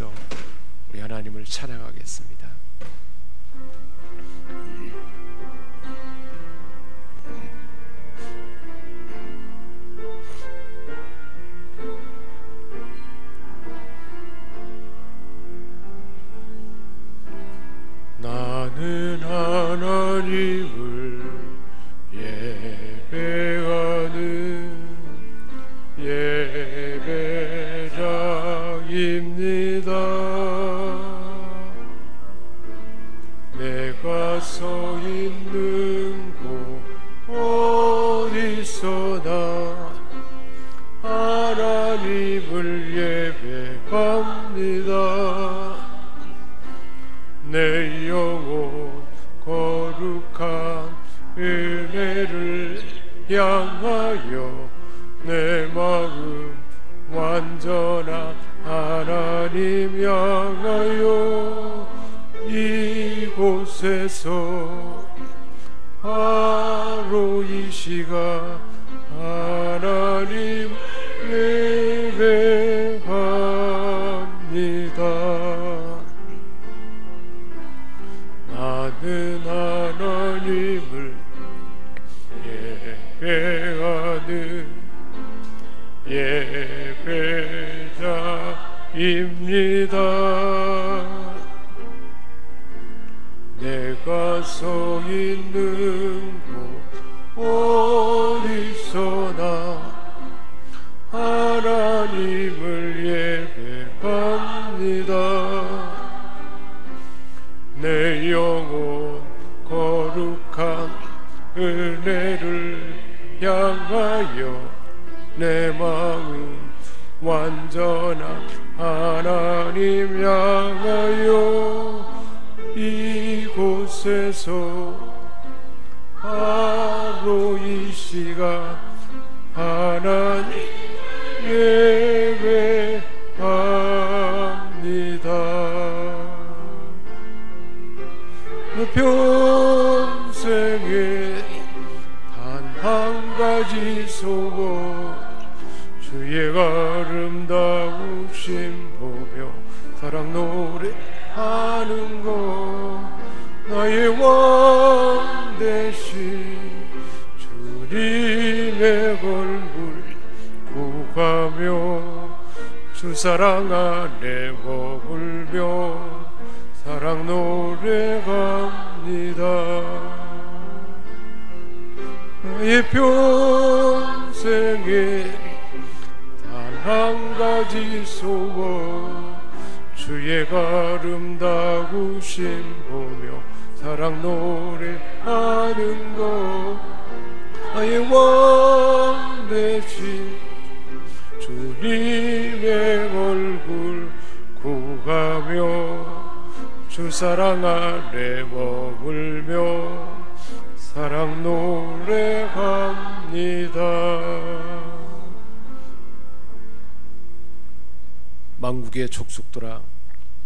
우리 하나님을 찬양하겠습니다. 나는 하나님을 예배하는 예배자입니다. 내가 서 있는 곳 어디서나 하나님을 예배합니다. 내 영혼 거룩한 은혜를 향하여 내 마음 완전한 하나님 향하여 이곳에서 바로 이 시간 하나님 예배합니다. 나는 하나님을 예배하는 예배자입니다. 내가 서 있는 곳 어디서나 하나님을 예배합니다. 내 영혼 거룩한 은혜를 향하여 내 마음 완전한 하나님 향하여 이곳에서 바로 이 시간 하나님 예배합니다. 평생에 단 한 가지 소원 주의 아름다우심 보며 사랑 노래하는 것 나의 왕 되신 주님의 얼굴 구하며 주 사랑 안에 머물며 사랑 노래합니다. 나의 평생에 단 한 가지 소원 주의 아름다우심 보며 사랑 노래하는 것 나의 왕 되신 주님의 얼굴 구하며 주 사랑 안에 머물며 사랑 노래합니다. 만국의 족속들아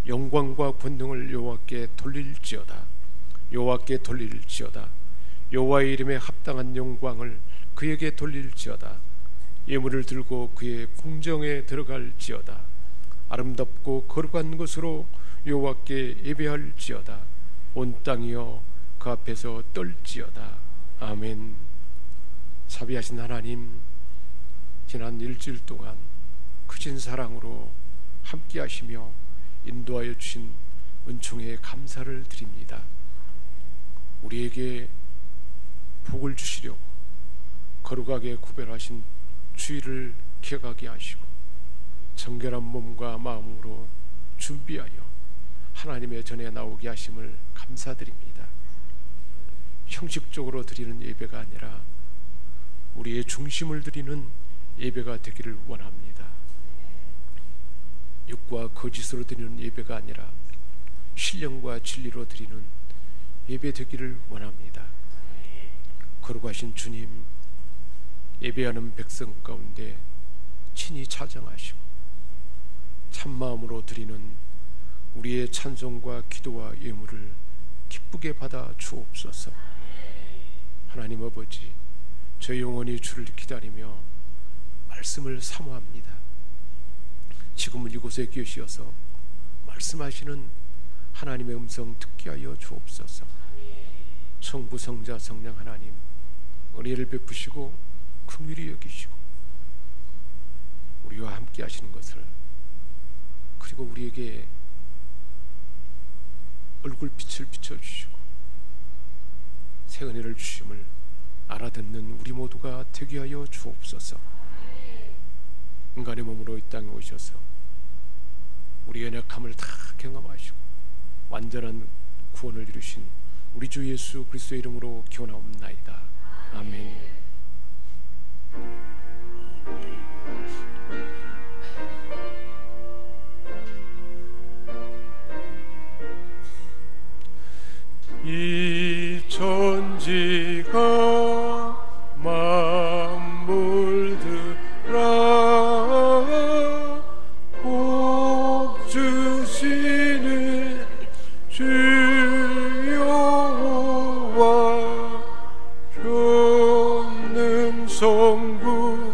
영광과 권능을 여호와께 돌릴지어다. 여호와께 돌릴지어다. 여호와의 이름에 합당한 영광을 그에게 돌릴지어다. 예물을 들고 그의 궁정에 들어갈지어다. 아름답고 거룩한 것으로 여호와께 예배할지어다. 온 땅이여 그 앞에서 떨지어다. 아멘. 자비하신 하나님, 지난 일주일 동안 크신 사랑으로 함께 하시며 인도하여 주신 은총에 감사를 드립니다. 우리에게 복을 주시려고 거룩하게 구별하신 주일을 기억하게 하시고 정결한 몸과 마음으로 준비하여 하나님의 전에 나오게 하심을 감사드립니다. 형식적으로 드리는 예배가 아니라 우리의 중심을 드리는 예배가 되기를 원합니다. 육과 거짓으로 드리는 예배가 아니라 신령과 진리로 드리는 예배 되기를 원합니다. 거룩하신 주님, 예배하는 백성 가운데 친히 찾아가시고 참마음으로 드리는 우리의 찬송과 기도와 예물을 기쁘게 받아 주옵소서. 하나님 아버지, 저 영혼이 주를 기다리며 말씀을 사모합니다. 지금은 이곳에 계시어서 말씀하시는 하나님의 음성 듣게 하여 주옵소서. 성부, 성자, 성령 하나님, 은혜를 베푸시고 긍휼히 여기시고 우리와 함께 하시는 것을, 그리고 우리에게 얼굴빛을 비춰주시고 새 은혜를 주심을 알아듣는 우리 모두가 되게 하여 주옵소서. 인간의 몸으로 이 땅에 오셔서 우리 연약함을 다 경험하시고 완전한 구원을 이루신 우리 주 예수 그리스도의 이름으로 기원하옵나이다. 아멘. 이 천지가 만물들아 복 주시는 주여호와 전능 성부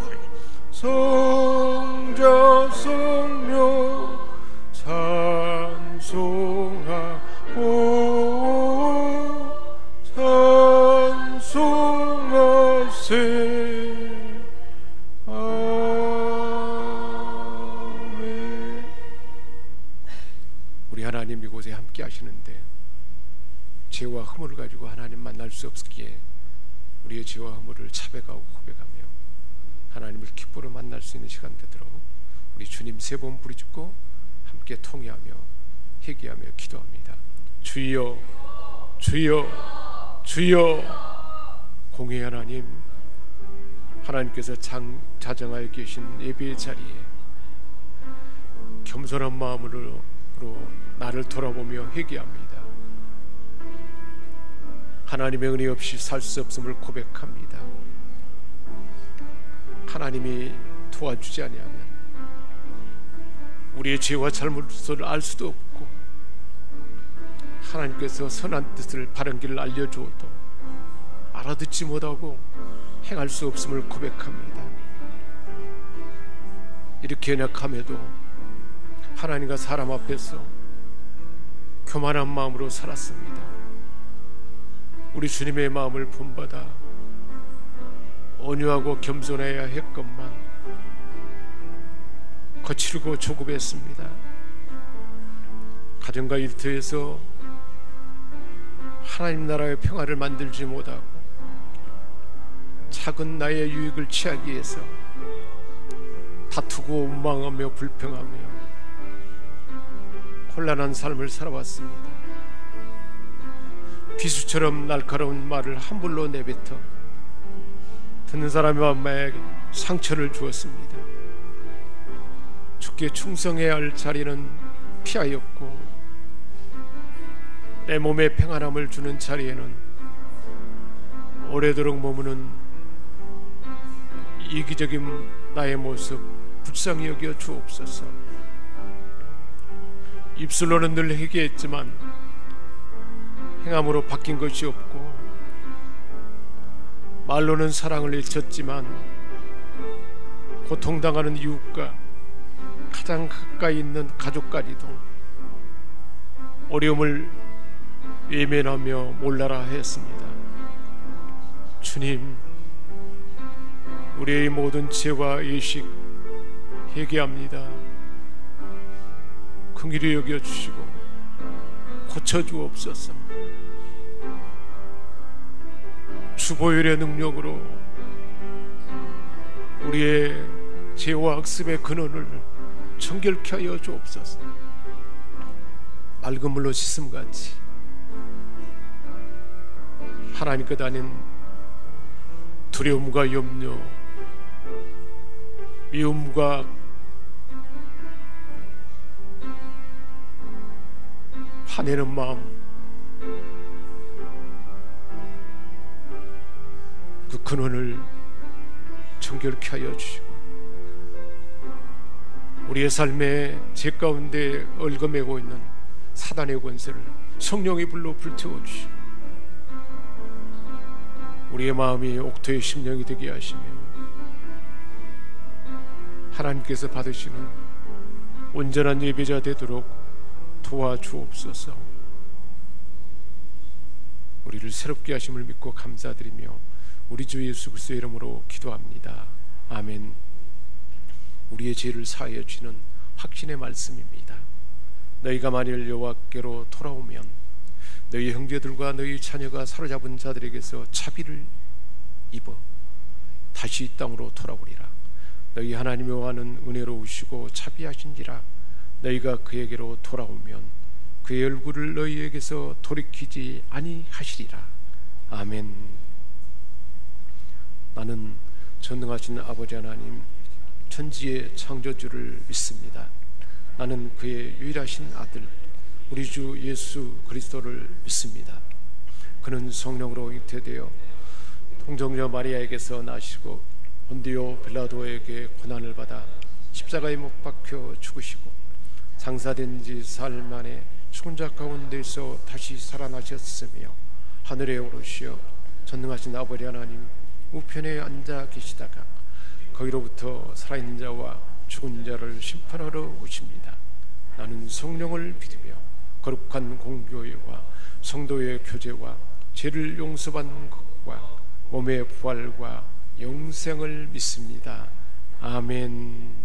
성자 성령 찬송하세. 아멘. 우리 하나님 이곳에 함께 하시는데 죄와 허물을 가지고 하나님 만날 수 없기에 우리의 죄와 허물을 자백하고 고백하며 하나님을 기쁘러 만날 수 있는 시간 되도록 우리 주님 세 번 부르짖고 함께 통회하며 회개하며 기도합니다. 주여, 주여, 주여. 공의 하나님, 하나님께서 자정하여 계신 예배의 자리에 겸손한 마음으로 나를 돌아보며 회개합니다. 하나님의 은혜 없이 살 수 없음을 고백합니다. 하나님이 도와주지 아니하면 우리의 죄와 잘못을 알 수도 없고, 하나님께서 선한 뜻을 바른 길을 알려주어도 알아듣지 못하고 행할 수 없음을 고백합니다. 이렇게 연약함에도 하나님과 사람 앞에서 교만한 마음으로 살았습니다. 우리 주님의 마음을 본받아 온유하고 겸손해야 했건만 거칠고 조급했습니다. 가정과 일터에서 하나님 나라의 평화를 만들지 못하고 작은 나의 유익을 취하기 위해서 다투고 원망하며 불평하며 혼란한 삶을 살아왔습니다. 비수처럼 날카로운 말을 함부로 내뱉어 듣는 사람의 마음에 상처를 주었습니다. 주께 충성해야 할 자리는 피하였고 내 몸에 평안함을 주는 자리에는 오래도록 머무는 이기적인 나의 모습 불쌍히 여겨 주옵소서. 입술로는 늘 회개했지만 행함으로 바뀐 것이 없고, 말로는 사랑을 외쳤지만 고통당하는 이웃과 가장 가까이 있는 가족까지도 어려움을 외면하며 몰라라 했습니다. 주님, 우리의 모든 죄와 의식 회개합니다. 긍휼히 여겨주시고 고쳐주옵소서. 주보혈의 능력으로 우리의 죄와 악습의 근원을 정결케 하여 주옵소서. 맑은 물로 씻음같이 하나님 것 아닌 두려움과 염려, 미움과 화내는 마음, 그 근원을 정결케 하여 주시고 우리의 삶의 죄 가운데 얽어매고 있는 사단의 권세를 성령의 불로 불태워 주시고 우리의 마음이 옥토의 심령이 되게 하시며 하나님께서 받으시는 온전한 예배자 되도록 도와주옵소서. 우리를 새롭게 하심을 믿고 감사드리며 우리 주 예수 그리스도의 이름으로 기도합니다. 아멘. 우리의 죄를 사하여 주는 확신의 말씀입니다. 너희가 만일 여호와께로 돌아오면 너희 형제들과 너희 자녀가 사로잡은 자들에게서 자비를 입어 다시 이 땅으로 돌아오리라. 너희 하나님 여호와는 은혜로우시고 자비하신지라. 너희가 그에게로 돌아오면 그의 얼굴을 너희에게서 돌이키지 아니하시리라. 아멘. 나는 전능하신 아버지 하나님 천지의 창조주를 믿습니다. 나는 그의 유일하신 아들 우리 주 예수 그리스도를 믿습니다. 그는 성령으로 잉태되어 동정녀 마리아에게서 나시고 본디오 빌라도에게 고난을 받아 십자가에 못 박혀 죽으시고 장사된 지 사흘 만에 죽은 자 가운데서 다시 살아나셨으며 하늘에 오르시어 전능하신 아버지 하나님 우편에 앉아 계시다가 거기로부터 살아있는 자와 죽은 자를 심판하러 오십니다. 나는 성령을 믿으며 거룩한 공교회와 성도의 교제와 죄를 용서받는 것과 몸의 부활과 영생을 믿습니다. 아멘.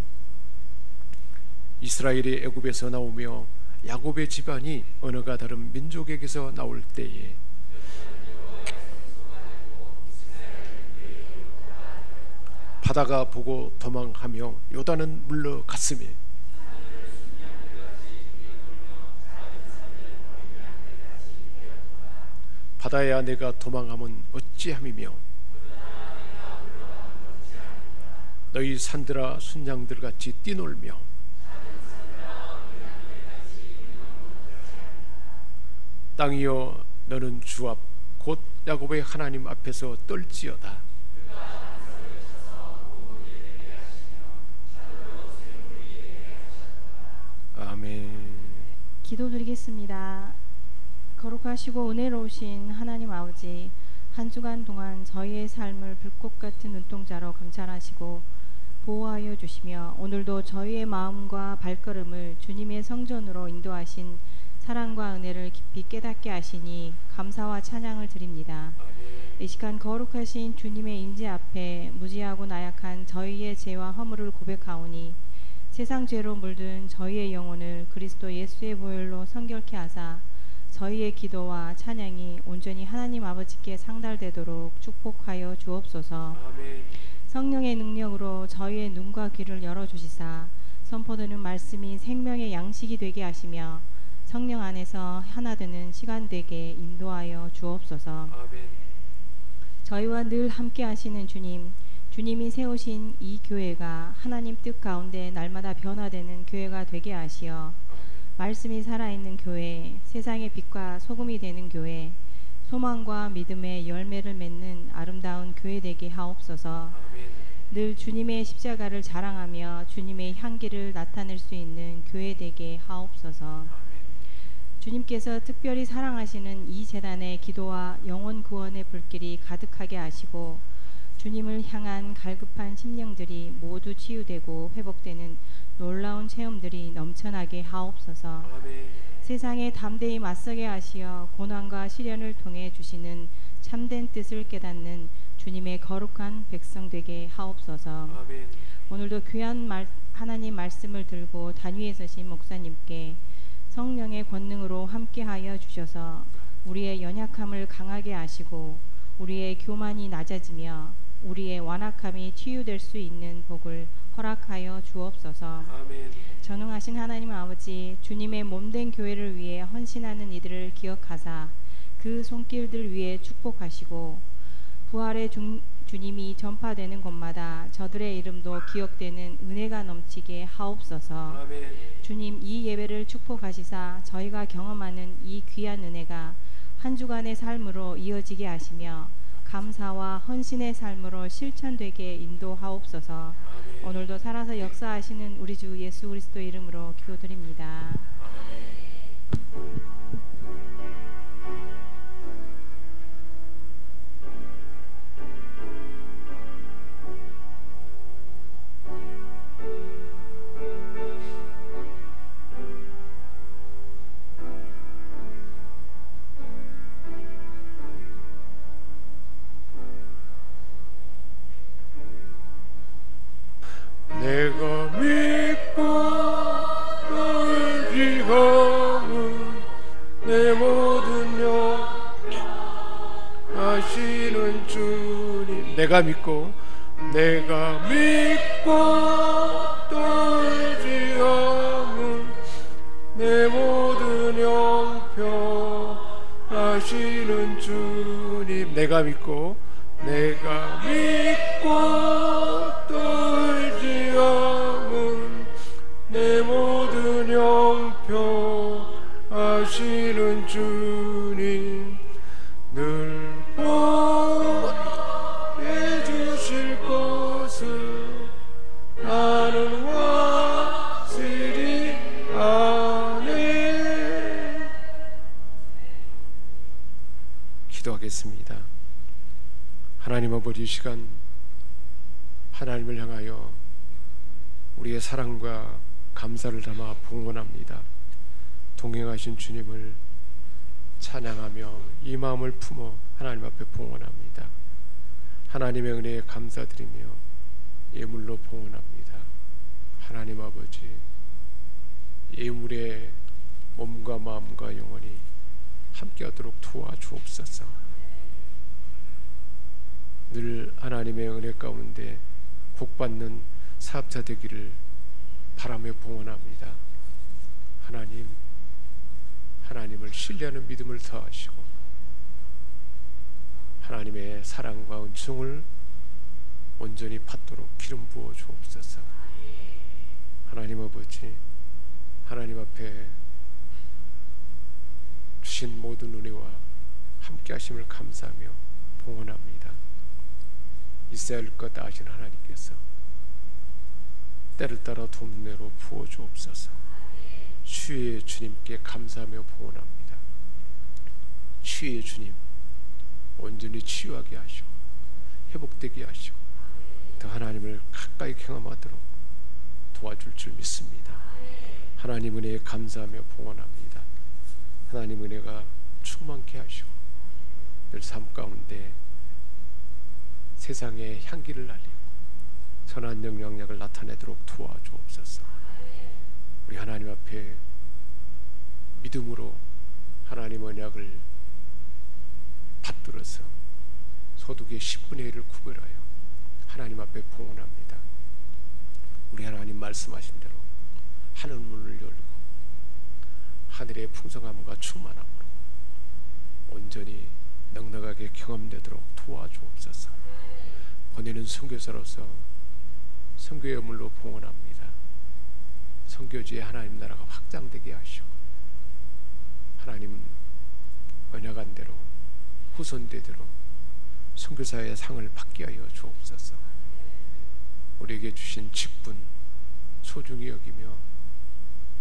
이스라엘이 애굽에서 나오며 야곱의 집안이 언어가 다른 민족에게서 나올 때에 바다가 보고 도망하며 요단은 물러갔으며 바다야 내가 도망함은 어찌함이며 너희 산들아 순양들같이 뛰놀며 땅이여 너는 주 앞 곧 야곱의 하나님 앞에서 떨지어다. 아멘. 기도드리겠습니다. 거룩하시고 은혜로우신 하나님 아버지, 한 주간 동안 저희의 삶을 불꽃 같은 눈동자로 감찰하시고 보호하여 주시며 오늘도 저희의 마음과 발걸음을 주님의 성전으로 인도하신 사랑과 은혜를 깊이 깨닫게 하시니 감사와 찬양을 드립니다. 이 시간 거룩하신 주님의 임재 앞에 무지하고 나약한 저희의 죄와 허물을 고백하오니 세상 죄로 물든 저희의 영혼을 그리스도 예수의 보혈로 성결케 하사 저희의 기도와 찬양이 온전히 하나님 아버지께 상달되도록 축복하여 주옵소서. 아멘. 성령의 능력으로 저희의 눈과 귀를 열어주시사 선포되는 말씀이 생명의 양식이 되게 하시며 성령 안에서 하나 되는 시간 되게 인도하여 주옵소서. 아멘. 저희와 늘 함께 하시는 주님, 주님이 세우신 이 교회가 하나님 뜻 가운데 날마다 변화되는 교회가 되게 하시어 말씀이 살아있는 교회, 세상의 빛과 소금이 되는 교회, 소망과 믿음의 열매를 맺는 아름다운 교회 되게 하옵소서. 아멘. 늘 주님의 십자가를 자랑하며 주님의 향기를 나타낼 수 있는 교회 되게 하옵소서. 아멘. 주님께서 특별히 사랑하시는 이 재단의 기도와 영혼 구원의 불길이 가득하게 하시고 주님을 향한 갈급한 심령들이 모두 치유되고 회복되는 놀라운 체험들이 넘쳐나게 하옵소서. 아멘. 세상에 담대히 맞서게 하시어 고난과 시련을 통해 주시는 참된 뜻을 깨닫는 주님의 거룩한 백성 되게 하옵소서. 아멘. 오늘도 귀한 하나님 말씀을 들고 단위에 서신 목사님께 성령의 권능으로 함께하여 주셔서 우리의 연약함을 강하게 하시고 우리의 교만이 낮아지며 우리의 완악함이 치유될 수 있는 복을 허락하여 주옵소서. 아멘. 전능하신 하나님 아버지, 주님의 몸된 교회를 위해 헌신하는 이들을 기억하사 그 손길들 위에 축복하시고 부활의 주님이 전파되는 곳마다 저들의 이름도 기억되는 은혜가 넘치게 하옵소서. 아멘. 주님, 이 예배를 축복하시사 저희가 경험하는 이 귀한 은혜가 한 주간의 삶으로 이어지게 하시며 감사와 헌신의 삶으로 실천되게 인도하옵소서. 아멘. 오늘도 살아서 역사하시는 우리 주 예수 그리스도 이름으로 기도드립니다. 믿고 의지함은 내 모든 영 하시는 주님. 내가 믿고 또 의지함은 내 모든 영평 하시는 주님. 내가 믿고 또 의지함은 내 모든 영평 하시는 주님. 늘 보내 주실 것을 나는 확실히 아네. 기도하겠습니다. 하나님 아버지, 이 시간 하나님을 향하여 우리의 사랑과 감사를 담아 봉헌합니다. 동행하신 주님을 찬양하며 이 마음을 품어 하나님 앞에 봉헌합니다. 하나님의 은혜에 감사드리며 예물로 봉헌합니다. 하나님 아버지, 예물에 몸과 마음과 영혼이 함께하도록 도와주옵소서. 늘 하나님의 은혜 가운데 복받는 사업자 되기를 바라며 봉헌합니다. 하나님을 신뢰하는 믿음을 더하시고 하나님의 사랑과 은총을 온전히 받도록 기름 부어 주옵소서. 하나님 아버지, 하나님 앞에 주신 모든 은혜와 함께 하심을 감사하며 봉헌합니다. 있어야 할 것 아신 하나님께서 때를 따라 돕내로 부어 주옵소서. 치유의 주님께 감사하며 봉헌합니다. 치유의 주님, 온전히 치유하게 하시고 회복되게 하시고 더 하나님을 가까이 경험하도록 도와줄 줄 믿습니다. 하나님 은혜에 감사하며 봉헌합니다. 하나님 은혜가 충만케 하시고 늘 삶 가운데 세상에 향기를 날리고 선한 영향력을 나타내도록 도와주옵소서. 우리 하나님 앞에 믿음으로 하나님 언약을 받들어서 소득의 10분의 1을 구별하여 하나님 앞에 봉헌합니다. 우리 하나님 말씀하신 대로 하늘 문을 열고 하늘의 풍성함과 충만함으로 온전히 넉넉하게 경험되도록 도와주옵소서. 보내는 선교사로서 선교의 물로 봉헌합니다. 선교지에 하나님 나라가 확장되게 하시고 하나님 언약한 대로 후손대대로 선교사의 상을 받게 하여 주옵소서. 우리에게 주신 직분 소중히 여기며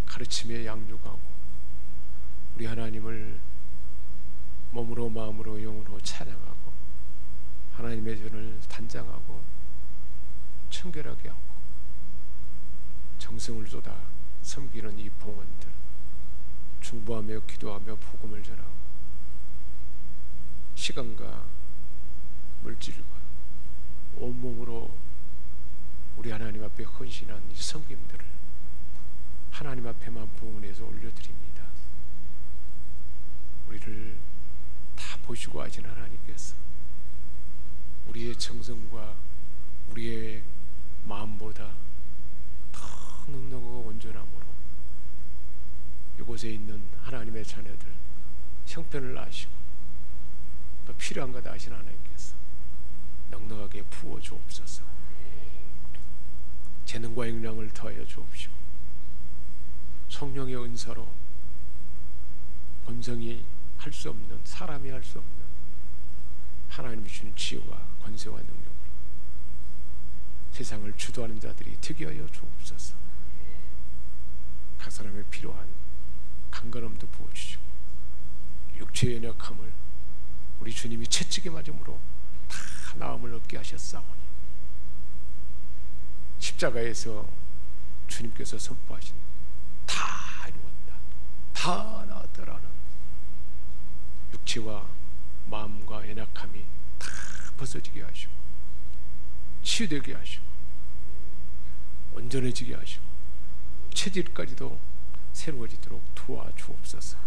가르침에 양육하고 우리 하나님을 몸으로 마음으로 영으로 찬양하고 하나님의 전을 단장하고 청결하게 하고 정성을 쏟아 섬기는 이 봉헌들, 중보하며 기도하며 복음을 전하고 시간과 물질과 온몸으로 우리 하나님 앞에 헌신한 이 섬김들을 하나님 앞에만 봉헌해서 올려드립니다. 우리를 다 보시고 하신 하나님께서 우리의 정성과 우리의 마음보다 더 넉넉하고 온전함으로 이곳에 있는 하나님의 자녀들 형편을 아시고 또 필요한 것 아신 하나님께서 넉넉하게 부어 주옵소서. 재능과 역량을 더하여 주옵시고 성령의 은사로 본성이 할 수 없는, 사람이 할 수 없는 하나님이 주신 지혜와 권세와 능력으로 세상을 주도하는 자들이 되게 하여 주옵소서. 각 사람의 필요한 강건함도 부어주시고 육체의 연약함을 우리 주님이 채찍에 맞음으로 다 나음을 얻게 하셨사오니 십자가에서 주님께서 선포하신 다 이루었다, 다 나았다라는 육체와 마음과 연약함이 다 벗어지게 하시고 치유되게 하시고 온전해지게 하시고 체질까지도 새로워지도록 도와주옵소서.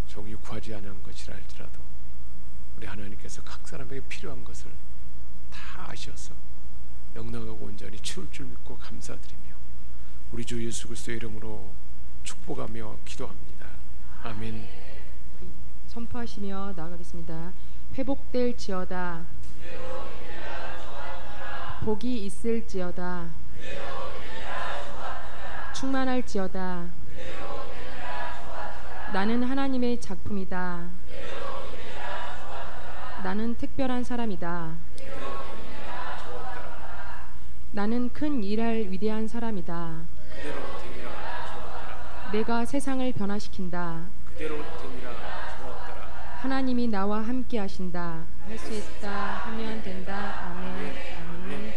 종이 구하지 않은 것이라 할지라도 우리 하나님께서 각 사람에게 필요한 것을 다 아셔서 넉넉하고 온전히 채울 줄 믿고 감사드리며 우리 주 예수 그리스도의 이름으로 축복하며 기도합니다. 아멘. 선포하시며 나아가겠습니다. 회복될지어다. 복이 있을지어다. 충만할지어다. 나는 하나님의 작품이다. 나는 특별한 사람이다. 나는 큰 일할 위대한 사람이다. 내가 세상을 변화시킨다. 하나님이 나와 함께 하신다. 할 수 있다 하면 된다. 아멘. 아멘.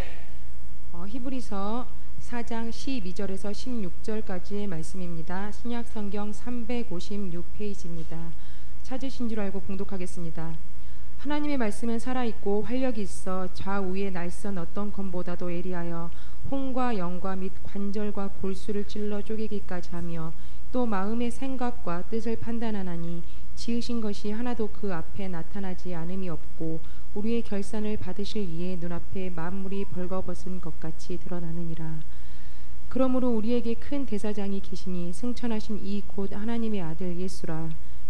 히브리서 4장 12절에서 16절까지의 말씀입니다. 신약성경 356페이지입니다. 찾으신 줄 알고 봉독하겠습니다. 하나님의 말씀은 살아있고 활력이 있어 좌우의 날선 어떤 검보다도 예리하여 혼과 영과 및 관절과 골수를 찔러 쪼개기까지 하며 또 마음의 생각과 뜻을 판단하나니 지으신 것이 하나도 그 앞에 나타나지 않음이 없고 우리의 결산을 받으실 이에 눈앞에 만물이 벌거벗은 것 같이 드러나느니라. 그러므로 우리에게 큰 대사장이 계시니 승천하신 이 곧 하나님의 아들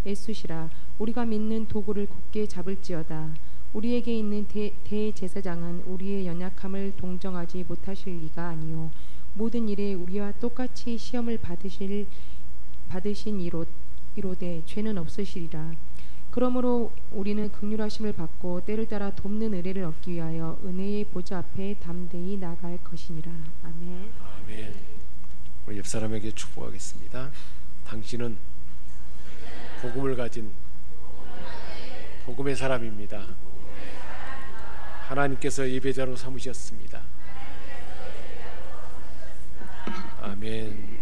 예수시라. 우리가 믿는 도구를 굳게 잡을지어다. 우리에게 있는 대제사장은 우리의 연약함을 동정하지 못하실 리가 아니요 모든 일에 우리와 똑같이 시험을 받으신 이로되 죄는 없으시리라. 그러므로 우리는 긍휼하심을 받고 때를 따라 돕는 은혜를 얻기 위하여 은혜의 보좌 앞에 담대히 나갈 것이니라. 아멘. 아멘. 우리 옆 사람에게 축복하겠습니다. 당신은 복음을 가진 복음의 사람입니다. 하나님께서 예배자로 삼으셨습니다. 아멘.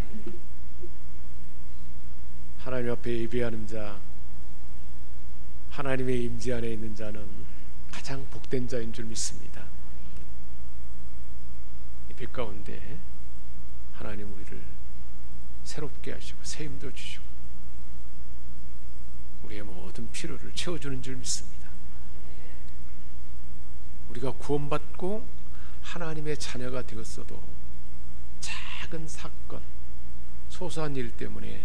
하나님 앞에 예배하는 자, 하나님의 임재 안에 있는 자는 가장 복된 자인 줄 믿습니다. 예배 가운데 하나님 우리를 새롭게 하시고 새 힘도 주시고 우리의 모든 필요를 채워주는 줄 믿습니다. 우리가 구원받고 하나님의 자녀가 되었어도 작은 사건, 소소한 일 때문에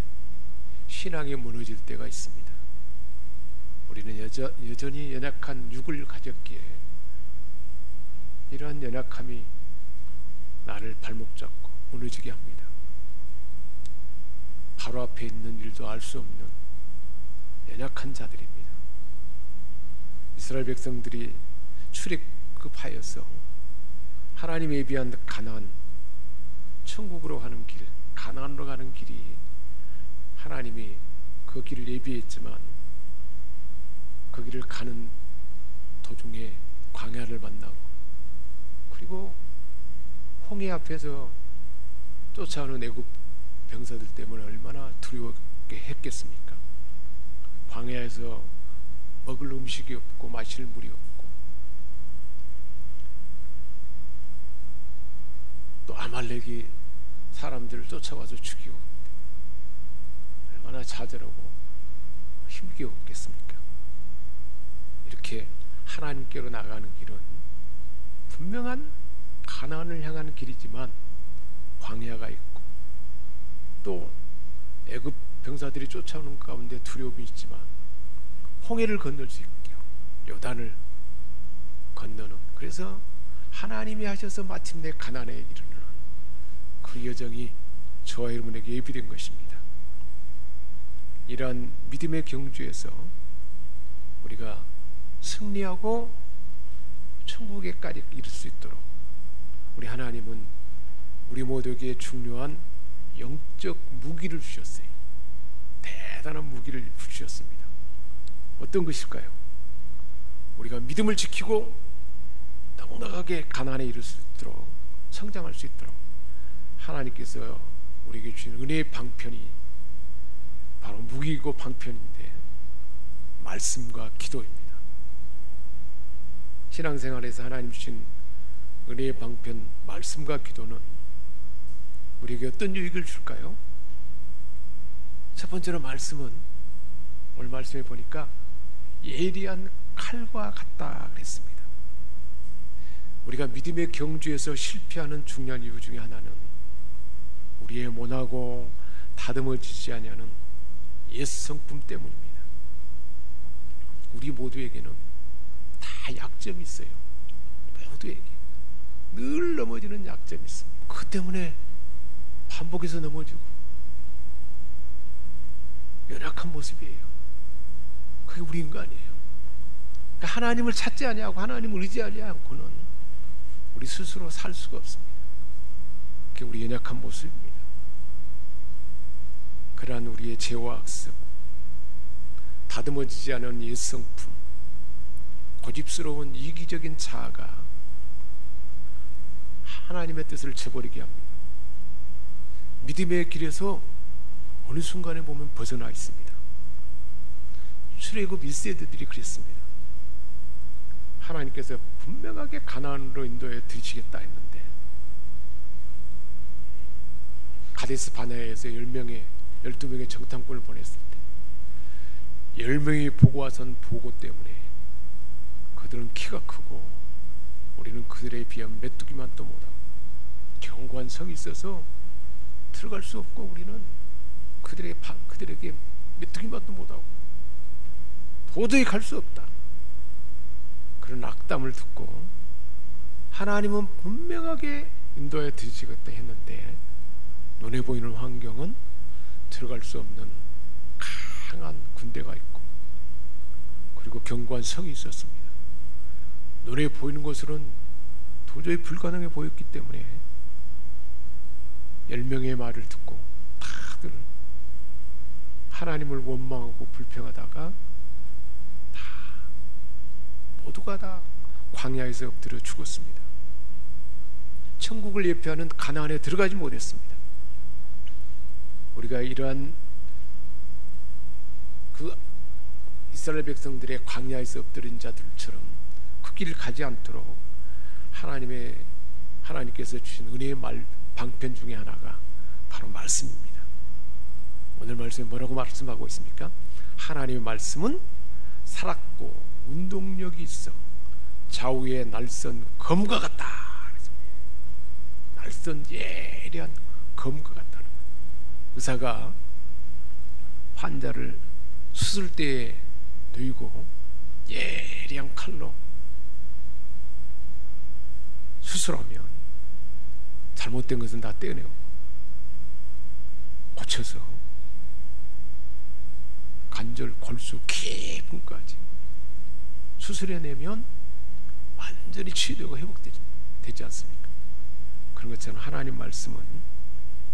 신앙이 무너질 때가 있습니다. 우리는 여전히 연약한 육을 가졌기에 이러한 연약함이 나를 발목 잡고 무너지게 합니다. 바로 앞에 있는 일도 알 수 없는 연약한 자들입니다. 이스라엘 백성들이 출애굽하여서 하나님이 예비한 가나안, 천국으로 가는 길, 가나안으로 가는 길이 하나님이 그 길을 예비했지만 그 길을 가는 도중에 광야를 만나고 그리고 홍해 앞에서 쫓아오는 애굽 병사들 때문에 얼마나 두려웠게 했겠습니까? 광야에서 먹을 음식이 없고 마실 물이 없고 또 아말렉이 사람들을 쫓아와서 죽이고 얼마나 좌절하고 힘겨웠겠습니까? 이렇게 하나님께로 나가는 길은 분명한 가나안을 향하는 길이지만 광야가 있고 또 애굽 병사들이 쫓아오는 가운데 두려움이 있지만 홍해를 건널 수 있게 요단을 건너는, 그래서 하나님이 하셔서 마침내 가나안에 이르는 그 여정이 저와 여러분에게 예비된 것입니다. 이러한 믿음의 경주에서 우리가 승리하고 천국에까지 이를 수 있도록 우리 하나님은 우리 모두에게 중요한 영적 무기를 주셨어요. 대단한 무기를 주셨습니다. 어떤 것일까요? 우리가 믿음을 지키고 넉넉하게 가나안에 이를 수 있도록 성장할 수 있도록 하나님께서 우리에게 주신 은혜의 방편이 바로 무기이고 방편인데 말씀과 기도입니다. 신앙생활에서 하나님 주신 은혜의 방편 말씀과 기도는 우리에게 어떤 유익을 줄까요? 첫 번째로 말씀은 오늘 말씀에 보니까 예리한 칼과 같다 그랬습니다. 우리가 믿음의 경주에서 실패하는 중요한 이유 중에 하나는 우리의 모나고 다듬어지지 아니하는 옛 성품 때문입니다. 우리 모두에게는 다 약점이 있어요. 모두에게 늘 넘어지는 약점이 있습니다. 그 때문에 반복해서 넘어지고 연약한 모습이에요. 그게 우리 인간이에요. 그러니까 하나님을 찾지 아니하고 하나님을 의지하지 않고는 우리 스스로 살 수가 없습니다. 그게 우리 연약한 모습입니다. 그러한 우리의 죄와 악습, 다듬어지지 않은 옛 성품, 고집스러운 이기적인 자아가 하나님의 뜻을 저버리게 합니다. 믿음의 길에서 어느 순간에 보면 벗어나 있습니다. 출애굽 1세대들이 그랬습니다. 하나님께서 분명하게 가나안으로 인도해 들이시겠다 했는데 가데스 바네아에서 12명의 정탐꾼을 보냈을 때 10명이 보고 와선 보고 때문에 그들은 키가 크고 우리는 그들에 비하면 메뚜기만 또 못하고 견고한 성이 있어서 들어갈 수 없고 우리는 그들에게 메뚜기만 또 못하고 도저히 갈 수 없다. 그런 악담을 듣고 하나님은 분명하게 인도에 들이시겠다 했는데 눈에 보이는 환경은 들어갈 수 없는 강한 군대가 있고 그리고 견고한 성이 있었습니다. 눈에 보이는 것으로는 도저히 불가능해 보였기 때문에 10명의 말을 듣고 다들 하나님을 원망하고 불평하다가 모두가 다 광야에서 엎드려 죽었습니다. 천국을 예표하는 가나안에 들어가지 못했습니다. 우리가 이러한 그 이스라엘 백성들의 광야에서 엎드린 자들처럼 그 길을 가지 않도록 하나님께서 주신 은혜의 방편 중에 하나가 바로 말씀입니다. 오늘 말씀에 뭐라고 말씀하고 있습니까? 하나님의 말씀은 살았고 운동력이 있어 좌우의 날선 검과 같다. 날선 예리한 검과 같다는 거예요. 의사가 환자를 수술대에 놓이고 예리한 칼로 수술하면 잘못된 것은 다 떼어내고 고쳐서 관절, 골수 깊은까지 수술해내면 완전히 치유되고 회복되지 않습니까? 그런 것처럼 하나님 말씀은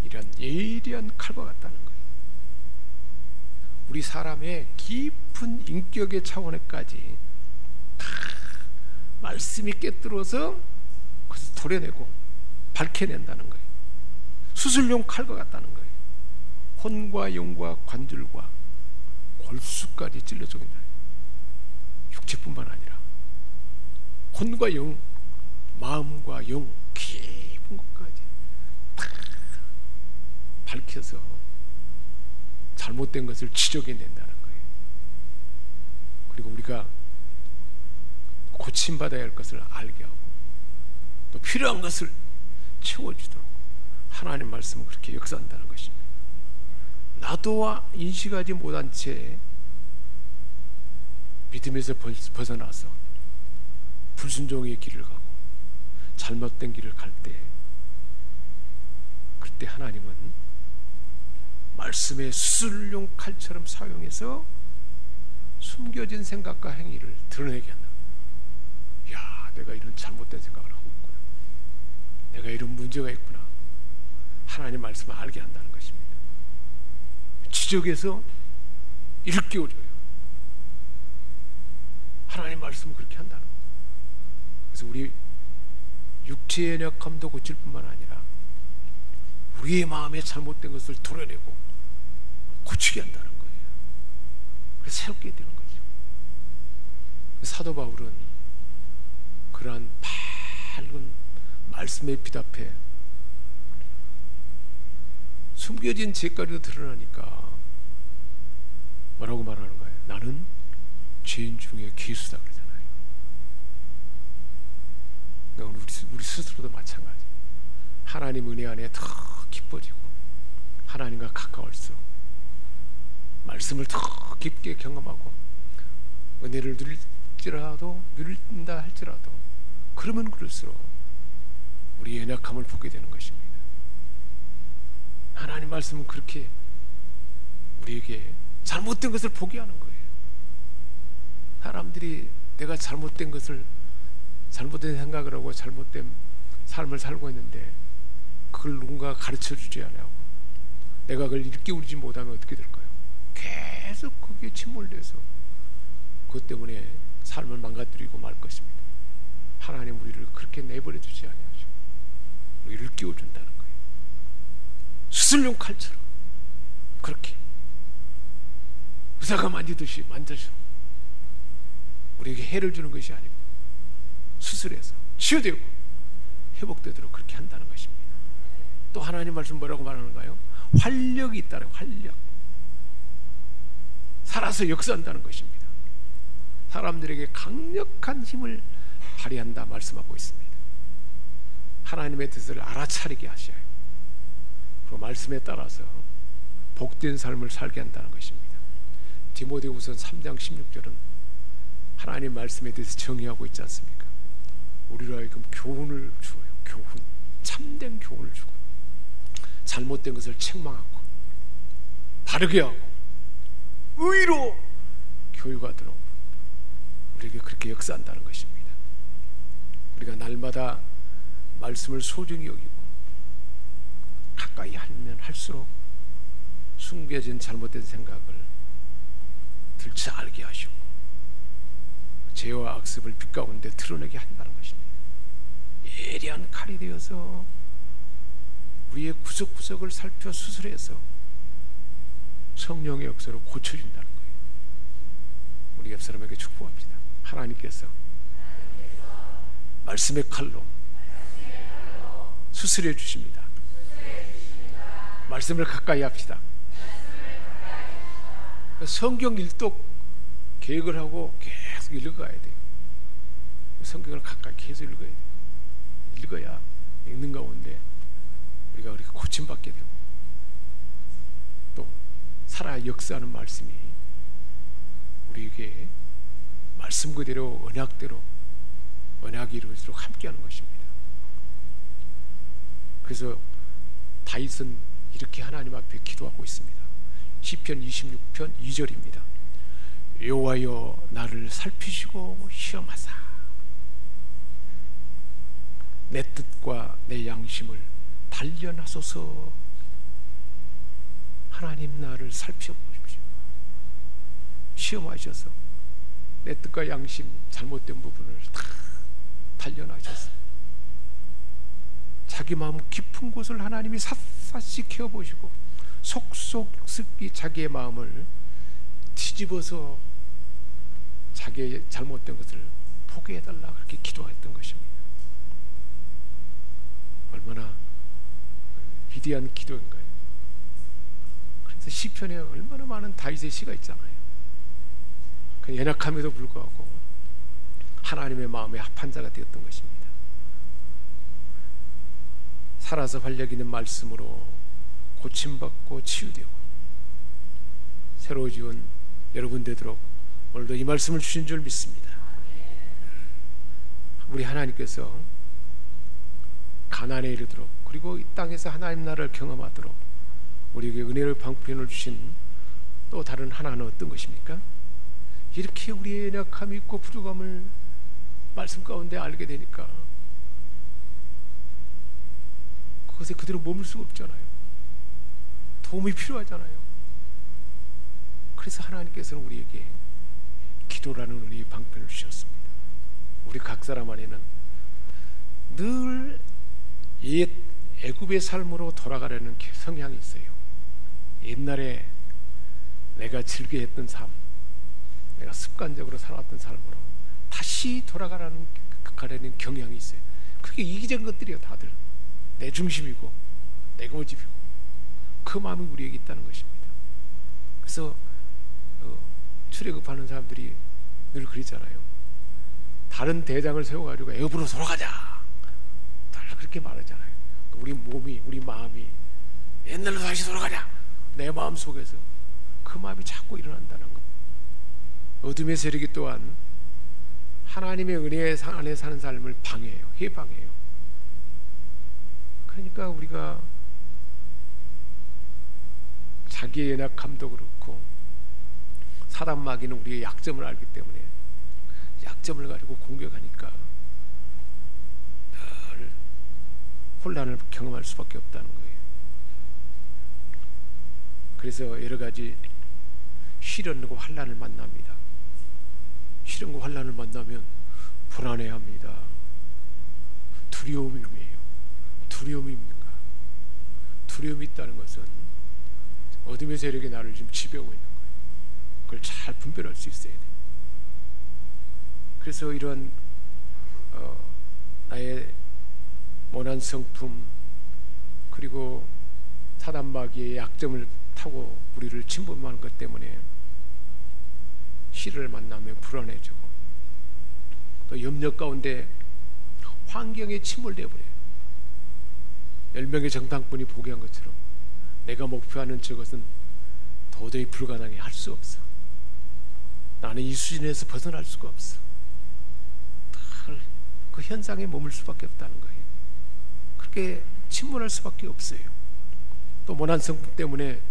이런 예리한 칼과 같다는 거예요. 우리 사람의 깊은 인격의 차원에까지 다 말씀이 꿰뚫어서 그것을 도려내고 밝혀낸다는 거예요. 수술용 칼과 같다는 거예요. 혼과 영과 관절과 골수까지 찔러 죽인다. 육체뿐만 아니라 혼과 영, 마음과 영 깊은 것까지 다 밝혀서 잘못된 것을 지적해낸다는 거예요. 그리고 우리가 고침받아야 할 것을 알게 하고 또 필요한 것을 채워주도록 하나님 말씀은 그렇게 역사한다는 것입니다. 나도와 인식하지 못한 채 믿음에서 벗어나서 불순종의 길을 가고 잘못된 길을 갈 때 그때 하나님은 말씀의 수술용 칼처럼 사용해서 숨겨진 생각과 행위를 드러내게 한다. 야, 내가 이런 잘못된 생각을 하고 있구나. 내가 이런 문제가 있구나. 하나님 말씀을 알게 한다는 것입니다. 지적해서 일깨워줘요. 하나님 말씀은 그렇게 한다는 거예요. 그래서 우리 육체의 연약함도 고칠 뿐만 아니라 우리의 마음에 잘못된 것을 도려내고 고치게 한다는 거예요. 그래서 새롭게 되는 거죠. 사도 바울은 그러한 밝은 말씀의 빛 앞에 숨겨진 죄까지도 드러나니까 뭐라고 말하는 거예요? 나는 죄인 중에 괴수다 그러잖아요. 우리 스스로도 마찬가지. 하나님 은혜 안에 더 기뻐지고 하나님과 가까울수록 말씀을 더 깊게 경험하고 은혜를 누린다 할지라도 그러면 그럴수록 우리의 연약함을 보게 되는 것입니다. 하나님 말씀은 그렇게 우리에게 잘못된 것을 보게 하는 거예요. 사람들이 내가 잘못된 생각을 하고 잘못된 삶을 살고 있는데 그걸 누군가 가르쳐 주지 않고 내가 그걸 일깨우지 못하면 어떻게 될까요? 계속 거기에 침몰돼서 그것 때문에 삶을 망가뜨리고 말 것입니다. 하나님 우리를 그렇게 내버려 두지 아니하시고 우리를 끼워준다는 거예요. 수술용 칼처럼 그렇게 의사가 만져서 우리에게 해를 주는 것이 아니고 수술해서 치유되고 회복되도록 그렇게 한다는 것입니다. 또 하나님 말씀 뭐라고 말하는가요? 활력이 있다는 활력. 살아서 역사한다는 것입니다. 사람들에게 강력한 힘을 발휘한다 말씀하고 있습니다. 하나님의 뜻을 알아차리게 하셔요. 그리고 말씀에 따라서 복된 삶을 살게 한다는 것입니다. 디모데후서 3장 16절은 하나님 말씀에 대해서 정의하고 있지 않습니까? 우리로 하여금 교훈을 주어요. 교훈, 참된 교훈을 주고 잘못된 것을 책망하고 바르게 하고 의로 교육하도록 우리에게 그렇게 역사한다는 것입니다. 우리가 날마다 말씀을 소중히 여기고 가까이 하면 할수록 숨겨진 잘못된 생각을 들쳐 알게 하시고 죄와 악습을 빛 가운데 드러내게 한다는 것입니다. 예리한 칼이 되어서 우리의 구석구석을 살펴 수술해서 성령의 역사로 고쳐준다는 거예요. 우리 옆 사람에게 축복합시다. 하나님께서 말씀의 칼로 수술해 주십니다. 말씀을 가까이 합시다. 성경 일독 계획을 하고 계속 읽어가야 돼요. 성경을 가까이 계속 읽어야 돼요. 읽어야 읽는 가운데 우리가 그렇게 고침받게 되고 또 살아 역사하는 말씀이 우리에게 말씀 그대로 언약대로 언약이 이루어지도록 함께하는 것입니다. 그래서 다윗은 이렇게 하나님 앞에 기도하고 있습니다. 시편 26편 2절입니다. 여호와여 나를 살피시고 시험하사 내 뜻과 내 양심을 단련하소서. 하나님 나를 살펴보십시오. 시험하셔서 내 뜻과 양심 잘못된 부분을 다 단련하셔서 자기 마음 깊은 곳을 하나님이 샅샅이 캐어보시고 속속깊이 자기의 마음을 뒤집어서 자기의 잘못된 것을 보게 해달라 그렇게 기도했던 것입니다. 얼마나 위대한 기도인가요? 그래서 시편에 얼마나 많은 다윗의 시가 있잖아요. 그 연약함에도 불구하고 하나님의 마음에 합한 자가 되었던 것입니다. 살아서 활력 있는 말씀으로 고침받고 치유되고 새로 지은 여러분 되도록 오늘도 이 말씀을 주신 줄 믿습니다. 우리 하나님께서 가난에 이르도록 그리고 이 땅에서 하나님 나라를 경험하도록 우리에게 은혜를 방편을 주신 또 다른 하나는 어떤 것입니까? 이렇게 우리의 연약함이 있고 부족함을 말씀 가운데 알게 되니까 그것에 그대로 머물 수가 없잖아요. 도움이 필요하잖아요. 그래서 하나님께서는 우리에게 기도라는 우리의 방편을 주셨습니다. 우리 각 사람 안에는 늘 옛 애굽의 삶으로 돌아가려는 성향이 있어요. 옛날에 내가 즐겨했던 삶, 내가 습관적으로 살아왔던 삶으로 다시 돌아가려는 경향이 있어요. 그게 이기적인 것들이에요. 다들 내 중심이고 내 고집이고 그 마음이 우리에게 있다는 것입니다. 그래서 출애굽하는 사람들이 늘 그러잖아요. 다른 대장을 세워가지고 애굽으로 돌아가자, 다 그렇게 말하잖아요. 우리 몸이, 우리 마음이 옛날로 다시 돌아가자, 내 마음 속에서 그 마음이 자꾸 일어난다는 것. 어둠의 세력이 또한 하나님의 은혜 안에 사는 삶을 방해해요. 해방해요. 그러니까 우리가 자기의 연약함도 그렇고, 사단 마귀는 우리의 약점을 알기 때문에 약점을 가지고 공격하니까 늘 혼란을 경험할 수밖에 없다는 거예요. 그래서 여러 가지 시련과 환난을 만납니다. 시련과 환난을 만나면 불안해합니다. 두려움이 있네요. 두려움이 있는가? 두려움이 있다는 것은 어둠의 세력이 나를 지금 지배하고 있는 거예요. 그걸 잘 분별할 수 있어야 돼요. 그래서 이런 나의 모난 성품, 그리고 사단 마귀의 약점을 타고 우리를 침범하는 것 때문에 시를 만나면 불안해지고, 또 염려 가운데 환경에 침몰되어 버려요. 10명의 정탐꾼이 포기한 것처럼 내가 목표하는 저것은 도저히 불가능해, 할 수 없어. 나는 이 수준에서 벗어날 수가 없어. 그 현상에 머물 수밖에 없다는 거예요. 그렇게 침몰할 수밖에 없어요. 또 모난 성품 때문에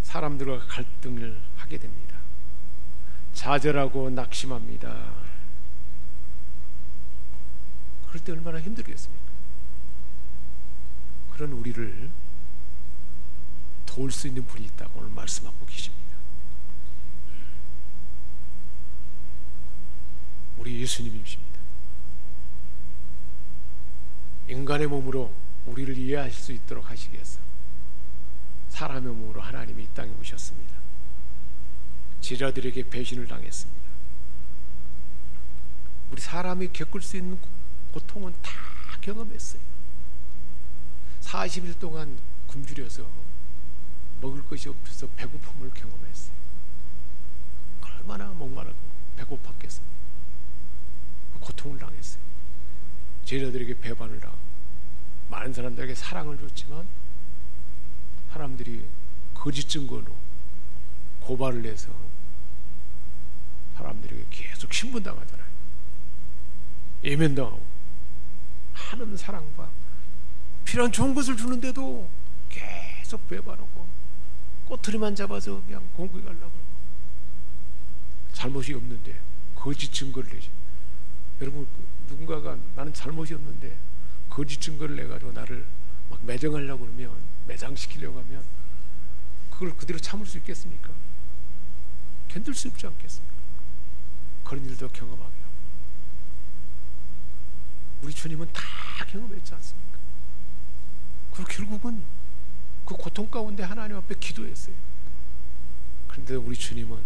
사람들과 갈등을 하게 됩니다. 좌절하고 낙심합니다. 그럴 때 얼마나 힘들겠습니까? 그런 우리를 도울 수 있는 분이 있다고 오늘 말씀하고 계십니다. 우리 예수님이십니다. 인간의 몸으로 우리를 이해하실 수 있도록 하시기 위해서 사람의 몸으로 하나님이 이 땅에 오셨습니다. 제자들에게 배신을 당했습니다. 우리 사람이 겪을 수 있는 고통은 다 경험했어요. 40일 동안 굶주려서 먹을 것이 없어서 배고픔을 경험했어요. 얼마나 목마르고 배고팠겠습니까? 고통을 당했어요. 제자들에게 배반을 당하고 많은 사람들에게 사랑을 줬지만 사람들이 거짓 증거로 고발을 해서 사람들에게 계속 신문당하잖아요. 예면당하고, 하는 사랑과 필요한 좋은 것을 주는데도 계속 배반하고 꼬투리만 잡아서 그냥 공격하려고 그러고, 잘못이 없는데 거짓 증거를 내죠. 여러분, 누군가가 나는 잘못이 없는데 거짓 증거를 내가지고 나를 막 매장하려고 그러면, 매장시키려고 하면 그걸 그대로 참을 수 있겠습니까? 견딜 수 없지 않겠습니까? 그런 일도 경험하게 하고. 우리 주님은 다 경험했지 않습니까? 그리고 결국은 그 고통 가운데 하나님 앞에 기도했어요. 그런데 우리 주님은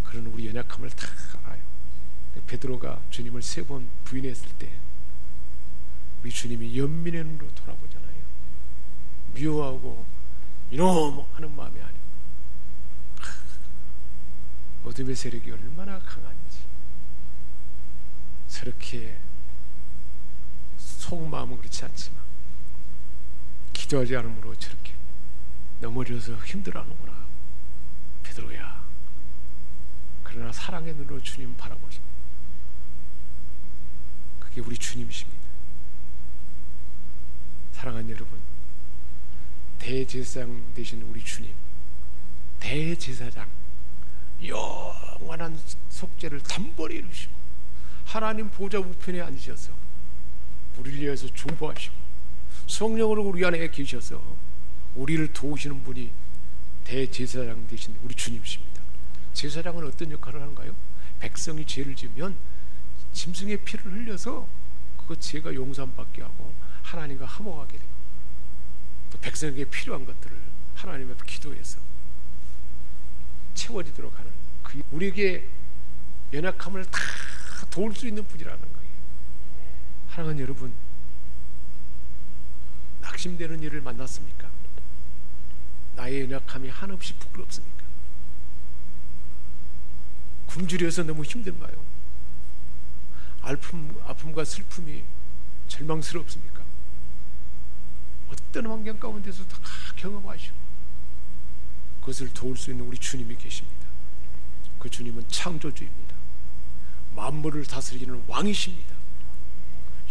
그런 우리 연약함을 다 알아요. 베드로가 주님을 3번 부인했을 때 우리 주님이 연민의 눈으로 돌아보잖아요. 미워하고 이놈 하는 마음이 아니에요. 어둠의 세력이 얼마나 강한지, 저렇게 속마음은 그렇지 않지만 기도하지 않으므로 저렇게 넘어져서 힘들어하는구나. 베드로야. 그러나 사랑의 눈으로 주님 바라보십니다. 그게 우리 주님이십니다. 사랑하는 여러분, 대제사장 되신 우리 주님, 대제사장, 영원한 속죄를 단번에 이루시고 하나님 보좌 우편에 앉으셔서 우리를 위해서 중보하시고 성령으로 우리 안에 계셔서 우리를 도우시는 분이 대제사장 되신 우리 주님이십니다. 제사장은 어떤 역할을 하는가요? 백성이 죄를 지으면 짐승의 피를 흘려서 그 죄가 용서받게 하고 하나님과 화목하게 됩니다. 또 백성에게 필요한 것들을 하나님 앞에 기도해서 채워지도록 하는, 그 우리에게 연약함을 다 도울 수 있는 분이라는 거예요. 사랑하는 여러분, 낙심되는 일을 만났습니까? 나의 연약함이 한없이 부끄럽습니까? 굶주려서 너무 힘든가요? 아픔과 슬픔이 절망스럽습니까? 어떤 환경 가운데서 다 경험하시고 그것을 도울 수 있는 우리 주님이 계십니다. 그 주님은 창조주입니다. 만물을 다스리는 왕이십니다.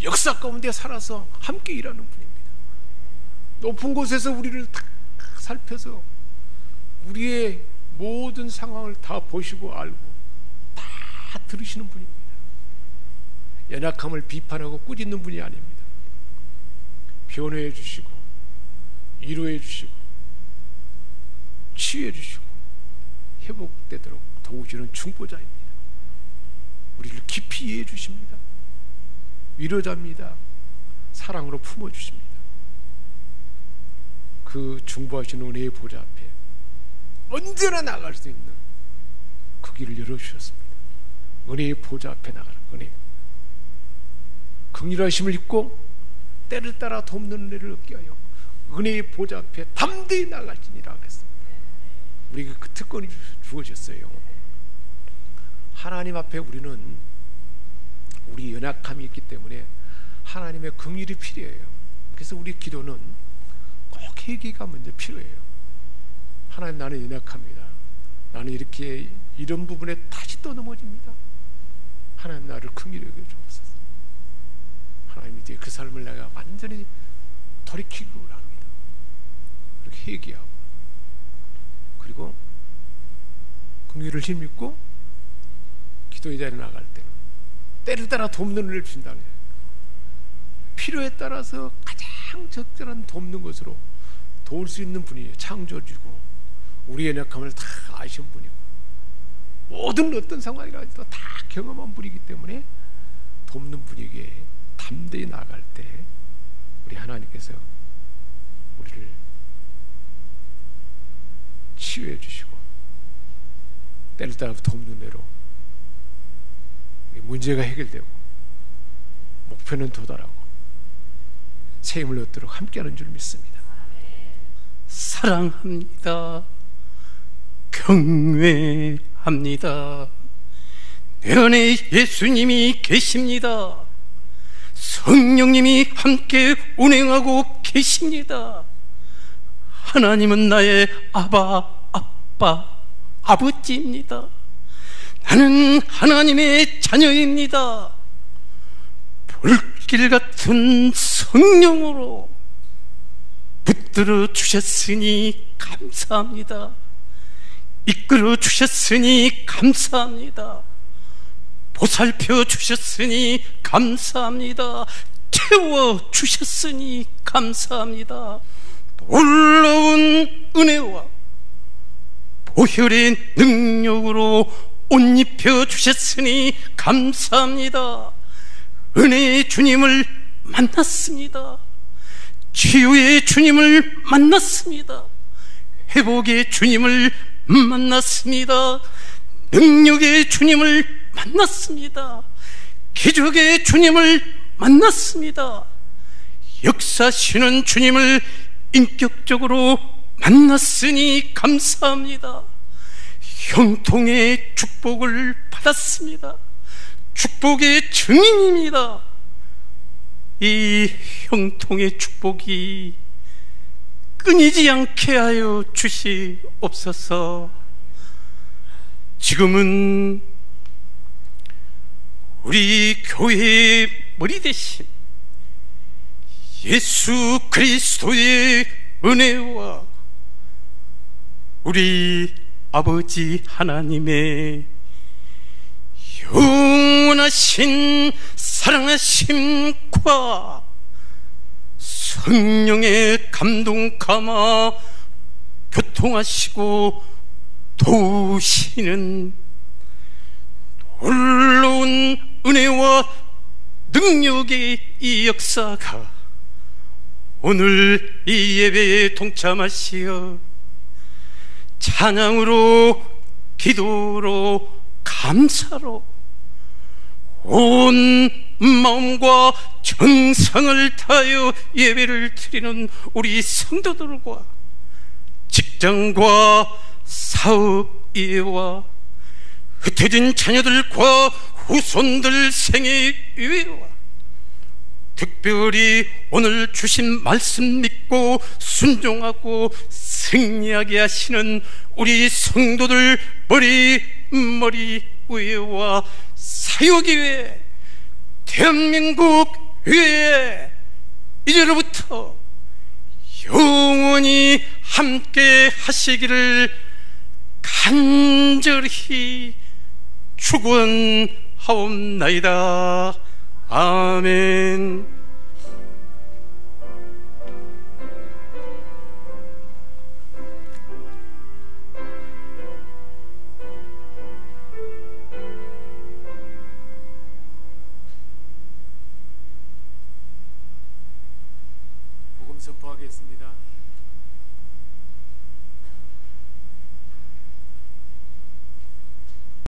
역사 가운데 살아서 함께 일하는 분입니다. 높은 곳에서 우리를 다 살펴서 우리의 모든 상황을 다 보시고 알고 다 들으시는 분입니다. 연약함을 비판하고 꾸짖는 분이 아닙니다. 변호해 주시고 위로해 주시고 치유해 주시고 회복되도록 도우시는 중보자입니다. 우리를 깊이 이해해 주십니다. 위로자입니다. 사랑으로 품어주십니다. 그 중보하시는 은혜의 보좌 앞에 언제나 나갈 수 있는 그 길을 열어주셨습니다. 은혜의 보좌 앞에 나가는 은혜, 긍휼하심을 입고 때를 따라 돕는 은혜를 얻게 하여 은혜의 보좌 앞에 담대히 나갈지니라 그랬습니다. 우리에게 그 특권이 주어졌어요. 하나님 앞에 우리는 우리 연약함이 있기 때문에 하나님의 긍휼이 필요해요. 그래서 우리 기도는 꼭 회개가 먼저 필요해요. 하나님, 나는 연약합니다. 나는 이렇게 이런 부분에 다시 또 넘어집니다. 하나님, 나를 긍휼히 여겨주옵소서. 하나님, 이제 그 삶을 내가 완전히 돌이키기 원합니다. 그렇게 회개하고, 그리고 긍휼을 힘입고 기도의 자리에 나갈 때는 때를 따라 돕는 은혜를 준다는 거예요. 필요에 따라서 가장 적절한 돕는 것으로 도울 수 있는 분이에요. 창조주고 우리의 연약함을 다 아시는 분이고 모든 어떤 상황이라도 다 경험한 분이기 때문에 돕는 분에게 담대히 나갈 때 우리 하나님께서 우리를 치유해 주시고 때를 따라 돕는 대로 문제가 해결되고 목표는 도달하고 새 힘을 얻도록 함께하는 줄 믿습니다. 사랑합니다. 경외합니다. 내 안에 예수님이 계십니다. 성령님이 함께 운행하고 계십니다. 하나님은 나의 아빠, 아버지입니다. 나는 하나님의 자녀입니다. 불길 같은 성령으로 붙들어 주셨으니 감사합니다. 이끌어 주셨으니 감사합니다. 보살펴 주셨으니 감사합니다. 채워 주셨으니 감사합니다. 놀라운 은혜와 보혈의 능력으로 옷 입혀 주셨으니 감사합니다. 은혜의 주님을 만났습니다. 치유의 주님을 만났습니다. 회복의 주님을 만났습니다. 능력의 주님을 만났습니다. 기적의 주님을 만났습니다. 역사하시는 주님을 인격적으로 만났으니 감사합니다. 형통의 축복을 받았습니다. 축복의 증인입니다. 이 형통의 축복이 끊이지 않게 하여 주시옵소서. 지금은 우리 교회의 머리 대신 예수 그리스도의 은혜와 우리 아버지 하나님의 영원하신 사랑하심과 성령의 감동 감화 교통하시고 도우시는 놀라운 은혜와 능력의 이 역사가 오늘 이 예배에 동참하시어 찬양으로 기도로 감사로 온 마음과 정성을 다하여 예배를 드리는 우리 성도들과 직장과 사업 이해와 흩어진 자녀들과 후손들 생애 위해와 특별히 오늘 주신 말씀 믿고 순종하고 승리하게 하시는 우리 성도들 머리 위에와 사역 위에 대한민국 위에 이제로부터 영원히 함께 하시기를 간절히 축원하옵나이다. 아멘. 복음 선포하겠습니다.